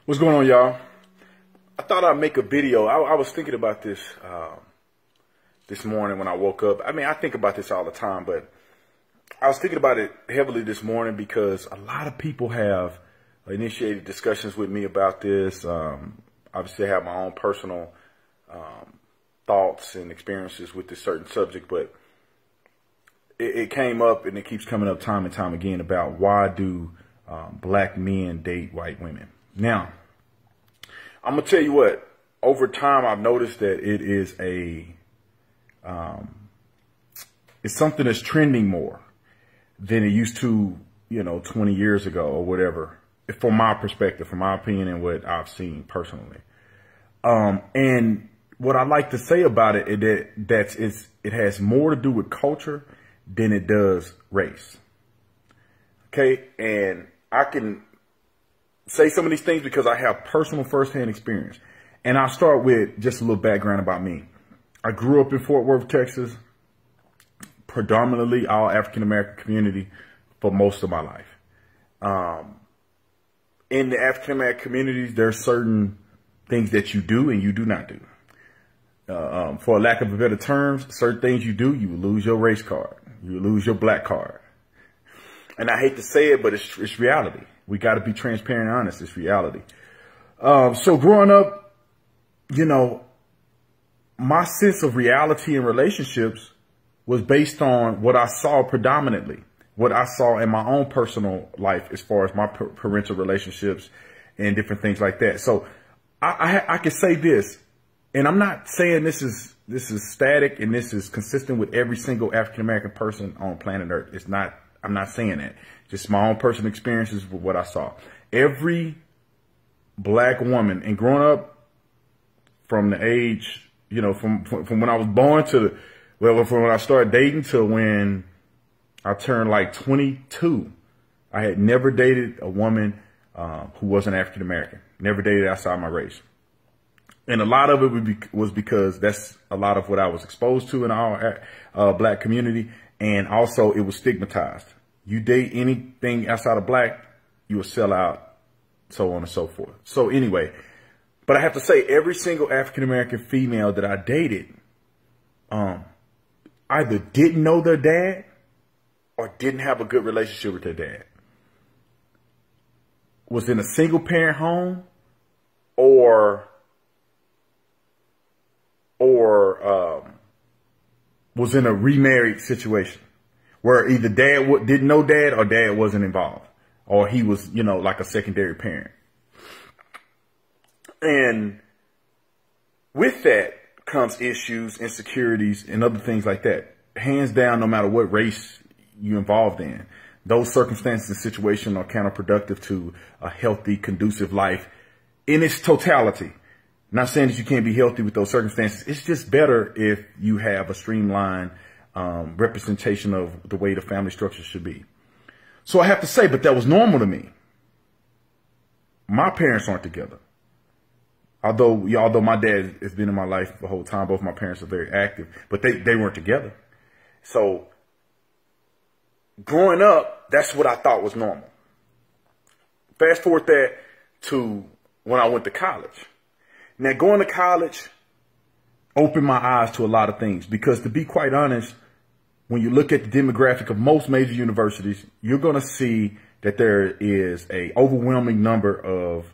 What's going on, y'all? I thought I'd make a video. I was thinking about this this morning when I woke up. I mean, I think about this all the time, but I was thinking about it heavily this morning because a lot of people have initiated discussions with me about this. Obviously, I have my own personal thoughts and experiences with this certain subject, but it came up and it keeps coming up time and time again about why do black men date white women. Now, I'm going to tell you what, over time, I've noticed that it is it's something that's trending more than it used to, 20 years ago or whatever, from my perspective, from my opinion and what I've seen personally. And what I like to say about it is that it has more to do with culture than it does race. Okay. And I can say some of these things because I have personal firsthand experience. And I'll start with just a little background about me. I grew up in Fort Worth, Texas, predominantly all African-American community for most of my life. In the African-American communities, there are certain things that you do and you do not do. For lack of a better terms, certain things you do, you lose your race card. You lose your black card. And I hate to say it, but it's reality. We got to be transparent and honest. It's reality. So growing up, my sense of reality and relationships was based on what I saw predominantly, what I saw in my own personal life as far as my parental relationships and different things like that. So I can say this, and I'm not saying this is static and this is consistent with every single African-American person on planet Earth. It's not. I'm not saying that. Just my own personal experiences with what I saw. Every black woman, and growing up from the age, from when I was born to, from when I started dating to when I turned like 22, I had never dated a woman who wasn't African American. Never dated outside my race. And a lot of it was because that's a lot of what I was exposed to in our black community. And also it was stigmatized. You date anything outside of black, you will sell out, so on and so forth. So anyway, but I have to say every single African-American female that I dated either didn't know their dad or didn't have a good relationship with their dad. Was in a single parent home or was in a remarried situation where either dad didn't know dad or dad wasn't involved, or he was, like a secondary parent. And with that comes issues, insecurities, and other things like that. Hands down, no matter what race you're involved in, those circumstances and situations are counterproductive to a healthy, conducive life in its totality. Not saying that you can't be healthy with those circumstances. It's just better if you have a streamlined representation of the way the family structure should be. So I have to say, but that was normal to me. My parents aren't together. Although my dad has been in my life the whole time, both my parents are very active, but they weren't together. So growing up, that's what I thought was normal. Fast forward that to when I went to college. Now, going to college opened my eyes to a lot of things because, to be quite honest, when you look at the demographic of most major universities, you're going to see that there is an overwhelming number of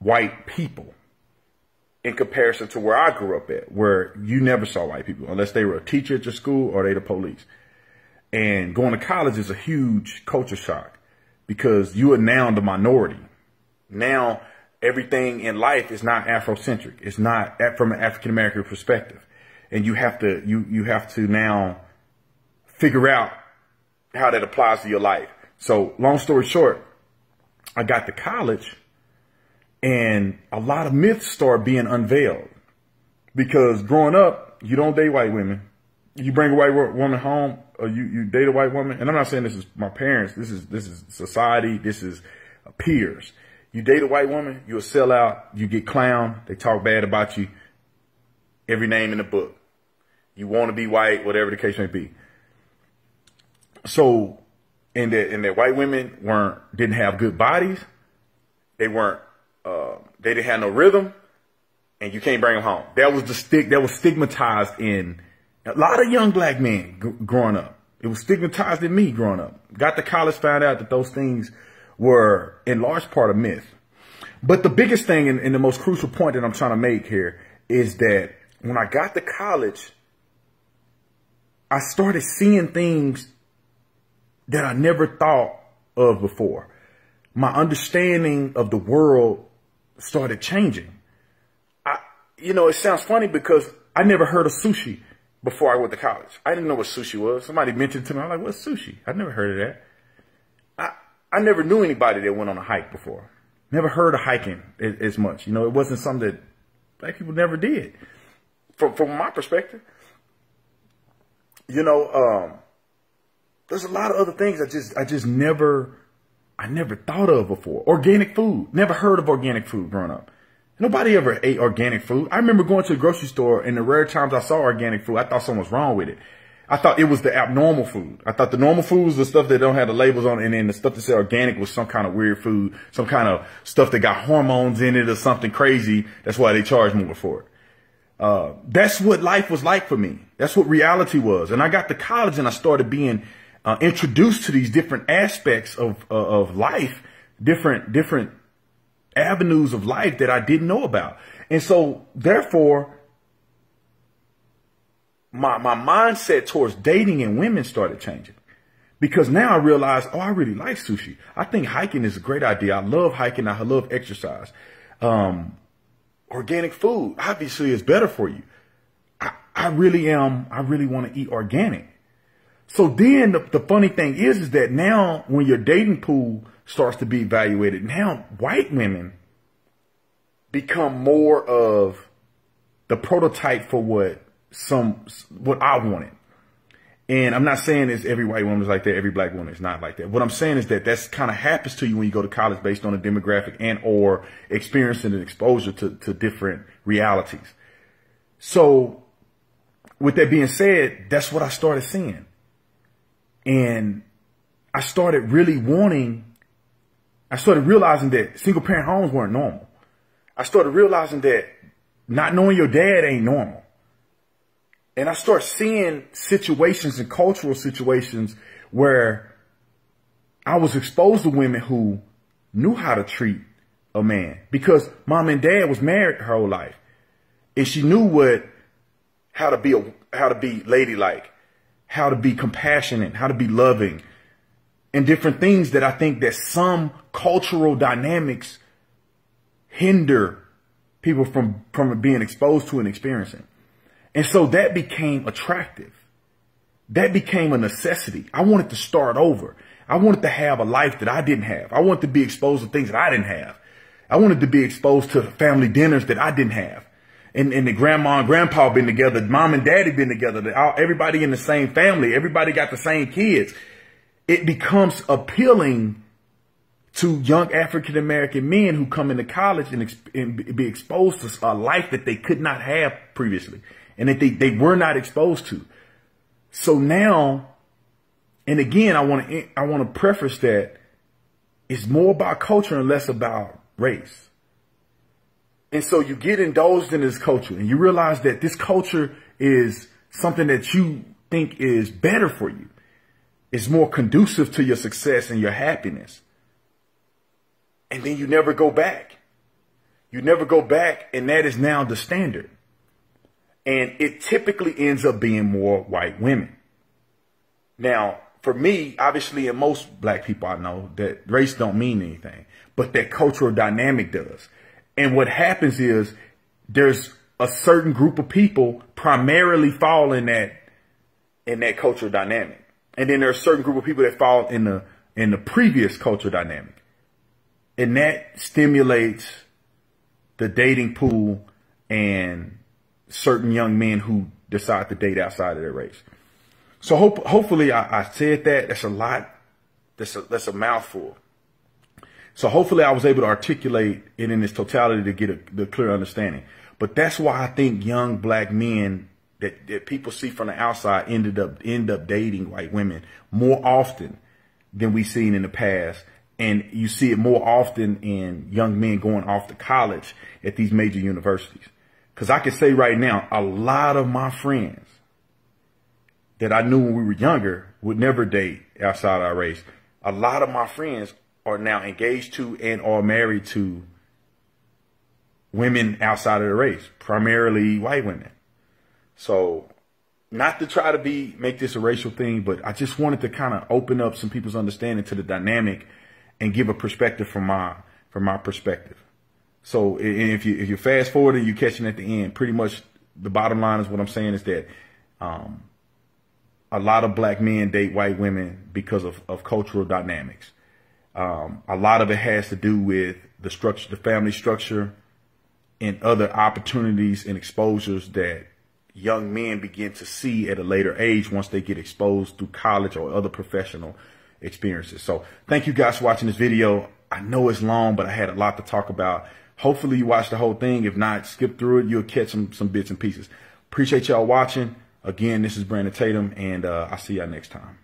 white people in comparison to where I grew up at, where you never saw white people unless they were a teacher at your school or they the police. And going to college is a huge culture shock because you are now the minority. Now, everything in life is not Afrocentric. It's not from an African-American perspective. And you have to now figure out how that applies to your life. So long story short, I got to college and a lot of myths start being unveiled because growing up, you don't date white women. You bring a white woman home or you date a white woman. And I'm not saying this is my parents. This is society. This is peers. You date a white woman, you'll sell out, you get clowned, they talk bad about you, every name in the book. You want to be white, whatever the case may be. So and that white women didn't have good bodies. They weren't they didn't have no rhythm, and you can't bring them home. That was stigmatized in a lot of young black men growing up. It was stigmatized in me growing up. Got to college, found out that those things were in large part a myth. But the biggest thing and the most crucial point that I'm trying to make here is that when I got to college, I started seeing things that I never thought of before. My understanding of the world started changing. It sounds funny because I never heard of sushi before I went to college. I didn't know what sushi was. Somebody mentioned it to me. I'm like, what's sushi? I never heard of that. I never knew anybody that went on a hike before. Never heard of hiking as much. It wasn't something that black people never did. From my perspective, there's a lot of other things I never thought of before. Organic food. Never heard of organic food growing up. Nobody ever ate organic food. I remember going to the grocery store, and the rare times I saw organic food, I thought something was wrong with it. I thought it was the abnormal food. I thought the normal food was the stuff that don't have the labels on it, and then the stuff that said organic was some kind of weird food, some kind of stuff that got hormones in it or something crazy. That's why they charge more for it. That's what life was like for me. That's what reality was. And I got to college and I started being introduced to these different aspects of life, different avenues of life that I didn't know about. And so therefore, my mindset towards dating and women started changing, because now I realized, I really like sushi. I think hiking is a great idea. I love hiking. I love exercise. Organic food obviously is better for you. I really want to eat organic. So then the funny thing is that now when your dating pool starts to be evaluated, now white women become more of the prototype for what I wanted. And I'm not saying it's every white woman is like that, every black woman is not like that. What I'm saying is that that's kind of happens to you when you go to college based on a demographic and or experiencing and exposure to different realities. So with that being said, that's what I started seeing. And I started realizing that single parent homes weren't normal. I started realizing that not knowing your dad ain't normal. And I start seeing situations and cultural situations where I was exposed to women who knew how to treat a man, because mom and dad was married her whole life, and she knew how to be ladylike, how to be compassionate, how to be loving, and different things that I think that some cultural dynamics hinder people from being exposed to and experiencing. And so that became attractive. That became a necessity. I wanted to start over. I wanted to have a life that I didn't have. I wanted to be exposed to things that I didn't have. I wanted to be exposed to family dinners that I didn't have. And the grandma and grandpa been together, mom and daddy been together, everybody in the same family, everybody got the same kids. It becomes appealing to young African-American men who come into college and be exposed to a life that they could not have previously and that they were not exposed to. So now, and again, I want to preface that it's more about culture and less about race. And so you get indulged in this culture and you realize that this culture is something that you think is better for you. It's more conducive to your success and your happiness. And then you never go back. You never go back, and that is now the standard. And it typically ends up being more white women. Now, for me, obviously, and most black people I know, that race don't mean anything, but that cultural dynamic does. And what happens is there's a certain group of people primarily fall in that cultural dynamic. And then there's a certain group of people that fall in the previous cultural dynamic. And that stimulates the dating pool and certain young men who decide to date outside of their race. So hopefully I said that. That's a lot. That's a mouthful. So hopefully I was able to articulate it in its totality to get the clear understanding. But that's why I think young black men that people see from the outside end up dating white women more often than we've seen in the past. And you see it more often in young men going off to college at these major universities. Because I can say right now, a lot of my friends that I knew when we were younger would never date outside our race. A lot of my friends are now engaged to and are married to women outside of the race, primarily white women. So not to try to make this a racial thing, but I just wanted to kind of open up some people's understanding to the dynamic and give a perspective from my perspective. So if you fast forward and you're catching at the end, pretty much the bottom line is what I'm saying is that a lot of black men date white women because of cultural dynamics. A lot of it has to do with the structure, the family structure, and other opportunities and exposures that young men begin to see at a later age once they get exposed through college or other professional experiences. So thank you guys for watching this video. I know it's long, but I had a lot to talk about. Hopefully you watched the whole thing. If not, skip through it. You'll catch some bits and pieces. Appreciate y'all watching. Again, this is Brandon Tatum, and I'll see y'all next time.